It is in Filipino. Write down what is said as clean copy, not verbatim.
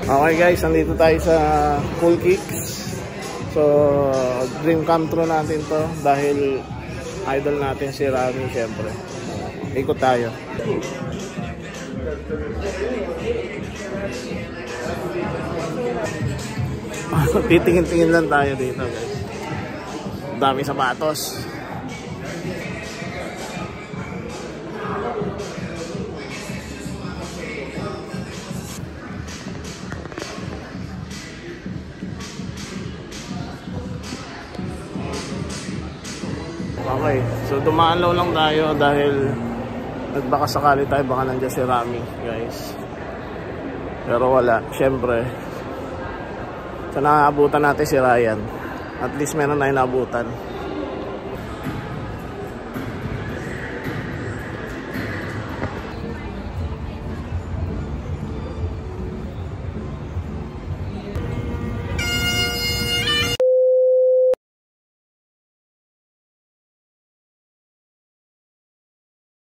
Okay guys, nandito tayo sa Cool Kicks. So, dream come true natin to dahil idol natin si Rami syempre. Ikot tayo. Titingin-tingin lang tayo dito guys. Dami sapatos. Okay, so dumaalaw lang tayo dahil nagbaka sakali tayo baka nandiyan si Rami guys. Pero wala, syempre. So nakaabutan natin si Ryan. At least meron na inaabutan.